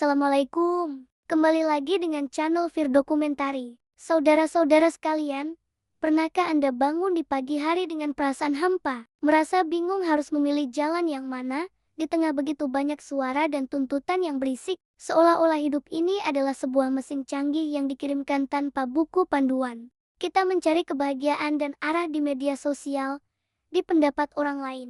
Assalamualaikum. Kembali lagi dengan channel Fir Dokumentari. Saudara-saudara sekalian, pernahkah Anda bangun di pagi hari dengan perasaan hampa? Merasa bingung harus memilih jalan yang mana? Di tengah begitu banyak suara dan tuntutan yang berisik, seolah-olah hidup ini adalah sebuah mesin canggih yang dikirimkan tanpa buku panduan. Kita mencari kebahagiaan dan arah di media sosial, di pendapat orang lain,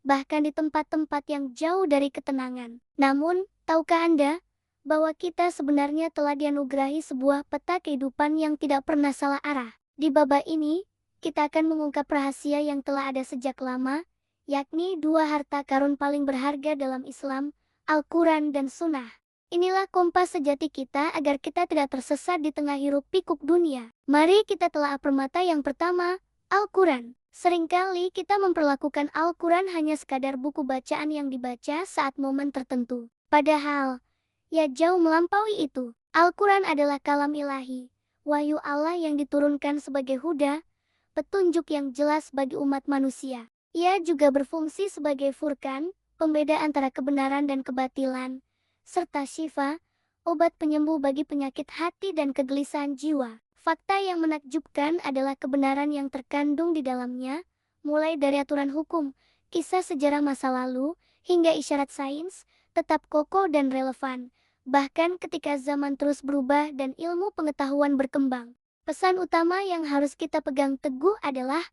bahkan di tempat-tempat yang jauh dari ketenangan. Namun, tahukah Anda bahwa kita sebenarnya telah dianugerahi sebuah peta kehidupan yang tidak pernah salah arah? Di babak ini, kita akan mengungkap rahasia yang telah ada sejak lama, yakni dua harta karun paling berharga dalam Islam, Al-Quran dan Sunnah. Inilah kompas sejati kita agar kita tidak tersesat di tengah hiruk-pikuk dunia. Mari kita telah permata yang pertama, Al-Quran. Seringkali kita memperlakukan Al-Quran hanya sekadar buku bacaan yang dibaca saat momen tertentu. Padahal, ya jauh melampaui itu. Al-Quran adalah kalam ilahi, wahyu Allah yang diturunkan sebagai huda, petunjuk yang jelas bagi umat manusia. Ia juga berfungsi sebagai furqan, pembeda antara kebenaran dan kebatilan, serta syifa, obat penyembuh bagi penyakit hati dan kegelisahan jiwa. Fakta yang menakjubkan adalah kebenaran yang terkandung di dalamnya, mulai dari aturan hukum, kisah sejarah masa lalu, hingga isyarat sains, tetap kokoh dan relevan. Bahkan ketika zaman terus berubah dan ilmu pengetahuan berkembang, pesan utama yang harus kita pegang teguh adalah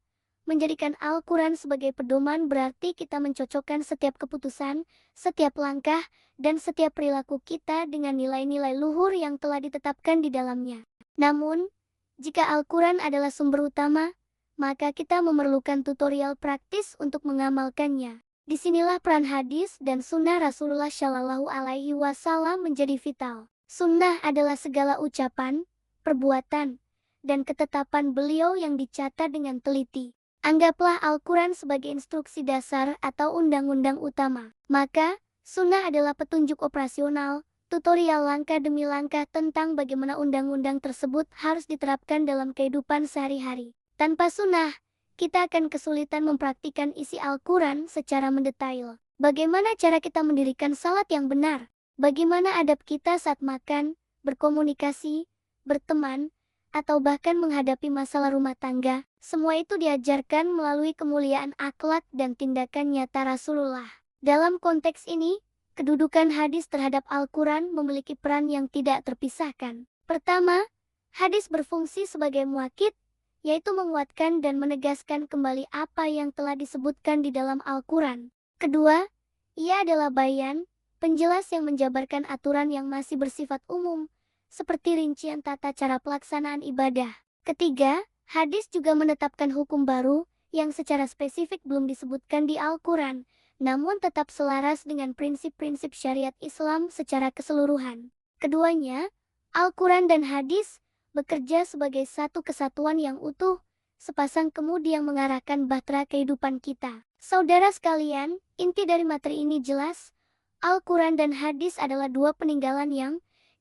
menjadikan Al-Quran sebagai pedoman, berarti kita mencocokkan setiap keputusan, setiap langkah, dan setiap perilaku kita dengan nilai-nilai luhur yang telah ditetapkan di dalamnya. Namun, jika Al-Quran adalah sumber utama, maka kita memerlukan tutorial praktis untuk mengamalkannya. Disinilah peran hadis dan sunnah Rasulullah Shallallahu Alaihi Wasallam menjadi vital. Sunnah adalah segala ucapan, perbuatan, dan ketetapan beliau yang dicatat dengan teliti. Anggaplah Al-Quran sebagai instruksi dasar atau undang-undang utama. Maka, sunnah adalah petunjuk operasional, tutorial langkah demi langkah tentang bagaimana undang-undang tersebut harus diterapkan dalam kehidupan sehari-hari. Tanpa sunnah, kita akan kesulitan mempraktikkan isi Al-Quran secara mendetail. Bagaimana cara kita mendirikan salat yang benar? Bagaimana adab kita saat makan, berkomunikasi, berteman, atau bahkan menghadapi masalah rumah tangga? Semua itu diajarkan melalui kemuliaan akhlak dan tindakan nyata Rasulullah. Dalam konteks ini, kedudukan hadis terhadap Al-Quran memiliki peran yang tidak terpisahkan. Pertama, hadis berfungsi sebagai muakid, yaitu menguatkan dan menegaskan kembali apa yang telah disebutkan di dalam Al-Quran. Kedua, ia adalah bayan, penjelas yang menjabarkan aturan yang masih bersifat umum, seperti rincian tata cara pelaksanaan ibadah. Ketiga, hadis juga menetapkan hukum baru, yang secara spesifik belum disebutkan di Al-Quran, namun tetap selaras dengan prinsip-prinsip syariat Islam secara keseluruhan. Keduanya, Al-Quran dan hadis, bekerja sebagai satu kesatuan yang utuh, sepasang kemudi yang mengarahkan bahtera kehidupan kita. Saudara sekalian, inti dari materi ini jelas, Al-Quran dan hadis adalah dua peninggalan yang,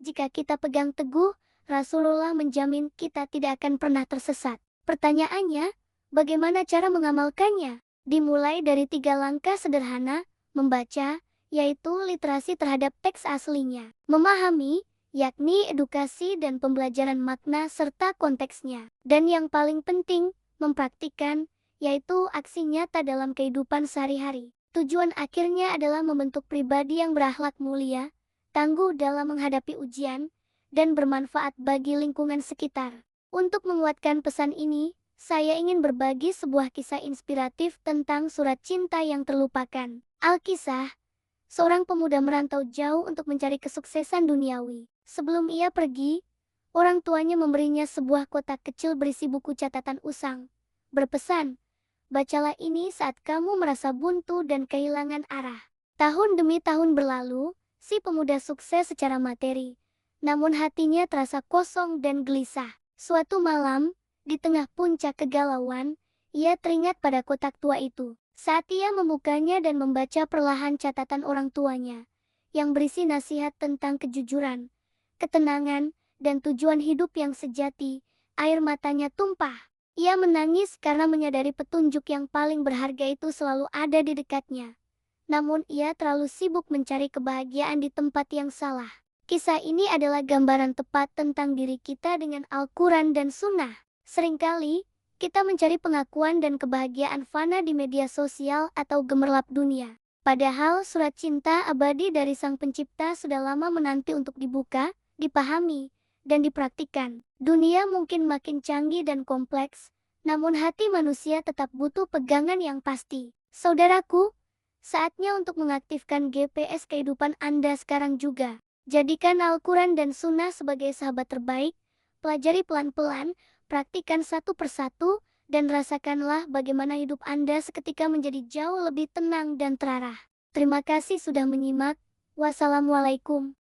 jika kita pegang teguh, Rasulullah menjamin kita tidak akan pernah tersesat. Pertanyaannya, bagaimana cara mengamalkannya? Dimulai dari 3 langkah sederhana, membaca, yaitu literasi terhadap teks aslinya. Memahami, yakni edukasi dan pembelajaran makna serta konteksnya. Dan yang paling penting, mempraktikkan, yaitu aksi nyata dalam kehidupan sehari-hari. Tujuan akhirnya adalah membentuk pribadi yang berakhlak mulia, tangguh dalam menghadapi ujian, dan bermanfaat bagi lingkungan sekitar. Untuk menguatkan pesan ini, saya ingin berbagi sebuah kisah inspiratif tentang surat cinta yang terlupakan. Al-Kisah, seorang pemuda merantau jauh untuk mencari kesuksesan duniawi. Sebelum ia pergi, orang tuanya memberinya sebuah kotak kecil berisi buku catatan usang. Berpesan, bacalah ini saat kamu merasa buntu dan kehilangan arah. Tahun demi tahun berlalu, si pemuda sukses secara materi, namun hatinya terasa kosong dan gelisah. Suatu malam, di tengah puncak kegalauan, ia teringat pada kotak tua itu. Saat ia membukanya dan membaca perlahan catatan orang tuanya, yang berisi nasihat tentang kejujuran, ketenangan, dan tujuan hidup yang sejati, air matanya tumpah. Ia menangis karena menyadari petunjuk yang paling berharga itu selalu ada di dekatnya. Namun ia terlalu sibuk mencari kebahagiaan di tempat yang salah. Kisah ini adalah gambaran tepat tentang diri kita dengan Al-Quran dan Sunnah. Seringkali, kita mencari pengakuan dan kebahagiaan fana di media sosial atau gemerlap dunia. Padahal surat cinta abadi dari Sang Pencipta sudah lama menanti untuk dibuka, dipahami, dan dipraktikkan. Dunia mungkin makin canggih dan kompleks, namun hati manusia tetap butuh pegangan yang pasti. Saudaraku, saatnya untuk mengaktifkan GPS kehidupan Anda sekarang juga. Jadikan Al-Quran dan Sunnah sebagai sahabat terbaik, pelajari pelan-pelan, praktikkan satu persatu, dan rasakanlah bagaimana hidup Anda seketika menjadi jauh lebih tenang dan terarah. Terima kasih sudah menyimak. Wassalamualaikum.